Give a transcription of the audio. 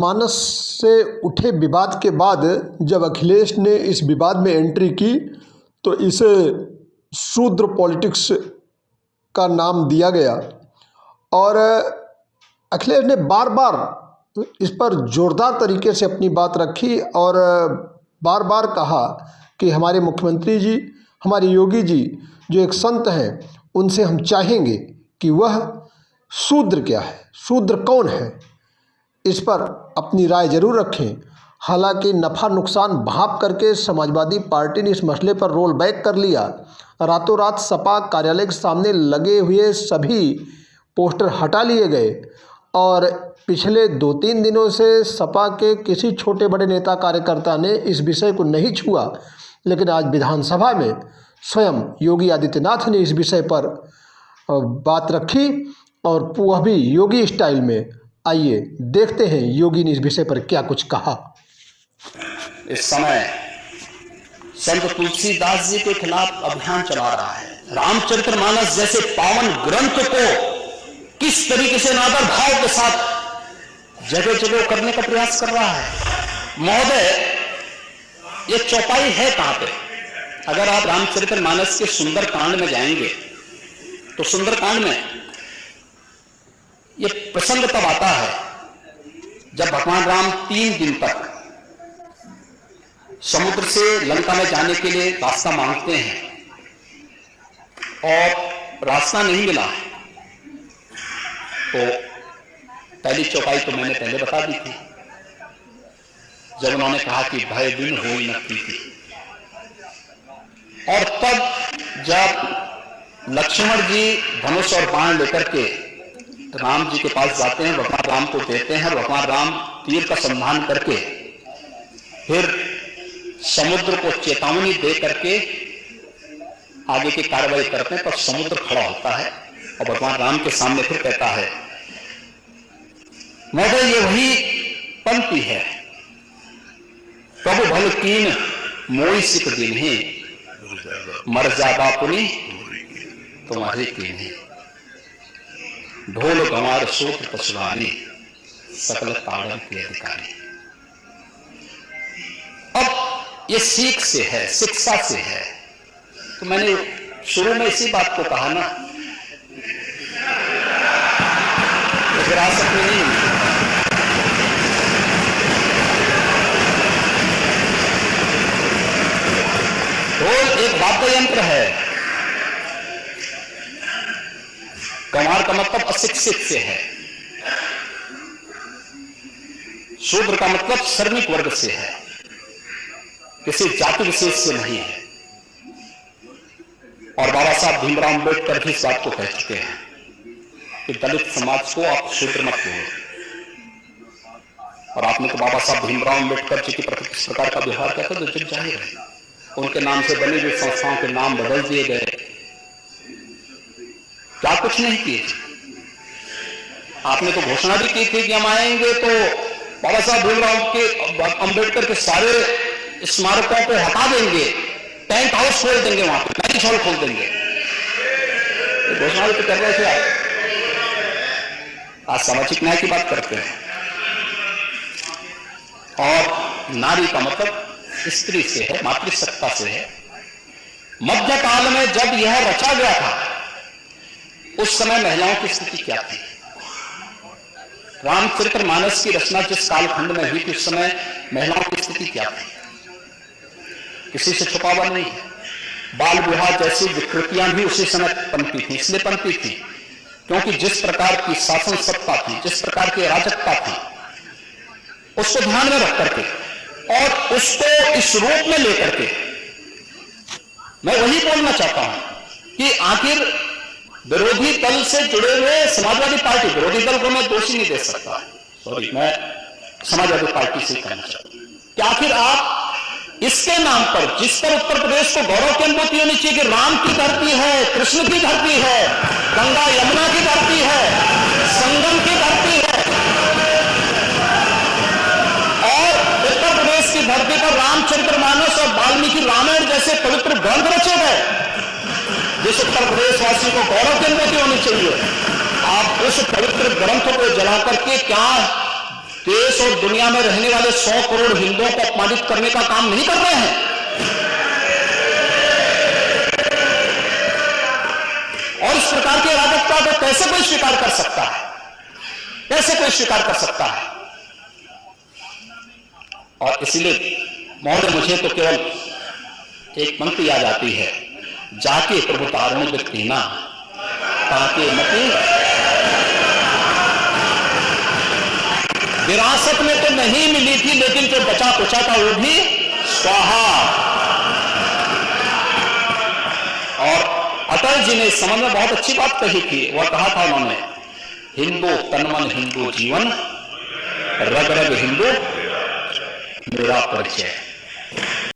मानस से उठे विवाद के बाद जब अखिलेश ने इस विवाद में एंट्री की तो इसे शूद्र पॉलिटिक्स का नाम दिया गया और अखिलेश ने बार बार इस पर जोरदार तरीके से अपनी बात रखी और बार बार कहा कि हमारे मुख्यमंत्री जी, हमारे योगी जी जो एक संत हैं, उनसे हम चाहेंगे कि वह शूद्र क्या है, शूद्र कौन है, इस पर अपनी राय जरूर रखें। हालांकि नफ़ा नुकसान भाप करके समाजवादी पार्टी ने इस मसले पर रोल बैक कर लिया। रातों रात सपा कार्यालय के सामने लगे हुए सभी पोस्टर हटा लिए गए और पिछले 2-3 दिनों से सपा के किसी छोटे बड़े नेता कार्यकर्ता ने इस विषय को नहीं छुआ, लेकिन आज विधानसभा में स्वयं योगी आदित्यनाथ ने इस विषय पर बात रखी और वह भी योगी स्टाइल में। आइए देखते हैं योगी ने इस विषय पर क्या कुछ कहा। इस समय संत तुलसीदास जी के खिलाफ अभियान चला रहा है। रामचरितमानस जैसे पावन ग्रंथ को किस तरीके से नादर भाव के साथ जगह जगह करने का प्रयास कर रहा है। महोदय, ये चौपाई है कहां पे? अगर आप रामचरितमानस के सुंदरकांड में जाएंगे तो सुंदरकांड में ये प्रसंग तब आता है जब भगवान राम 3 दिन तक समुद्र से लंका में जाने के लिए रास्ता मांगते हैं और रास्ता नहीं मिला। तो पहली चौपाई तो मैंने पहले बता दी थी, जब उन्होंने कहा कि भय दिन हो ही न प्रीति। और तब जब लक्ष्मण जी धनुष और बाण लेकर के राम जी के पास जाते हैं, भगवान राम को देते हैं, भगवान राम तीर का सम्मान करके फिर समुद्र को चेतावनी दे करके आगे की कार्रवाई करते हैं, पर समुद्र खड़ा होता है और भगवान राम के सामने फिर कहता है, महोदय ये वही पंक्ति है, प्रभु भल कीन मोई सिख दिन ही मर जाबा पुनि तुम्हारी कीन ही ढोल गंवार सूत्र पशुवानी सकल ताड़न के अधिकारी। अब ये सीख से है, शिक्षा से है। तो मैंने शुरू में इसी बात को कहा ना, विरासत में नहीं। ढोल एक वाद्य यंत्र है। गंवार का मतलब अशिक्षित से है, शूद्र का मतलब श्रमिक वर्ग से है, किसी जाति विशेष से नहीं है। और बाबा साहब भीमराव अम्बेडकर भी इस बात को कह चुके हैं कि दलित समाज को आप शूद्र मत कहो। और आपने तो बाबा साहब भीमराव अम्बेडकर जी के प्रति किस प्रकार का व्यवहार किया था, तो जग जाहिर है। उनके नाम से बनी हुई संस्थाओं के नाम बदल दिए गए, क्या कुछ नहीं किए। आपने तो घोषणा भी की थी कि हम आएंगे तो बाबा साहब भीमराव अम्बेडकर के सारे स्मारकों को हटा देंगे, टेंट हाउस खोल देंगे, वहां पर मैरिज हॉल खोल देंगे। घोषणा भी तो कर रहे थे आप। आज सामाजिक न्याय की बात करते हैं। और नारी का मतलब स्त्री से है, मातृसत्ता से है। मध्यकाल में जब यह रचा गया था उस समय महिलाओं की स्थिति क्या थी? रामचरितमानस की रचना जिस कालखंड में हुई थी उस समय महिलाओं की स्थिति क्या थी? किसी से छुपा हुआ नहीं है। बाल विवाह जैसी विकृतियां भी उसी समय पनपी थी। इसलिए पनपी थी क्योंकि जिस प्रकार की शासन सत्ता थी, जिस प्रकार की अराजकता थी, उसको ध्यान में रख करके और उसको इस रूप में लेकर के मैं वही बोलना चाहता हूं कि आखिर विरोधी दल से जुड़े हुए समाजवादी पार्टी, विरोधी दल को मैं दोषी नहीं दे सकता, सॉरी, मैं समाजवादी पार्टी से कहना चाहता हूं कि आखिर आप इसके नाम पर, जिस पर उत्तर प्रदेश को गौरव की अनुभूति होनी चाहिए कि राम की धरती है, कृष्ण की धरती है, गंगा यमुना की धरती है, संगम की धरती है, और उत्तर प्रदेश की धरती पर रामचरितमानस और वाल्मीकि रामायण जैसे पवित्र ग्रंथ रचे गए, जिस उत्तर प्रदेश वासियों को गौरव की अनुभूति होनी चाहिए। आप उस पवित्र ग्रंथ को जला करके क्या देश और दुनिया में रहने वाले 100 करोड़ हिंदुओं को अपमानित करने का काम नहीं कर रहे हैं। और इस प्रकार की अराजकता को कैसे कोई स्वीकार कर सकता है? कैसे कोई स्वीकार कर सकता है? और इसलिए महोदय, मुझे तो केवल एक पंक्ति याद आती है, जाके प्रभु तारुण दिखना ताके मती, विरासत में तो नहीं मिली थी, लेकिन जो बचा कुचा था वो भी स्वाहा। और अटल जी ने इस संबंध में बहुत अच्छी बात कही थी। वह कहा था उन्होंने, हिंदू तनमन हिंदू जीवन, रग रग हिंदू मेरा परिचय।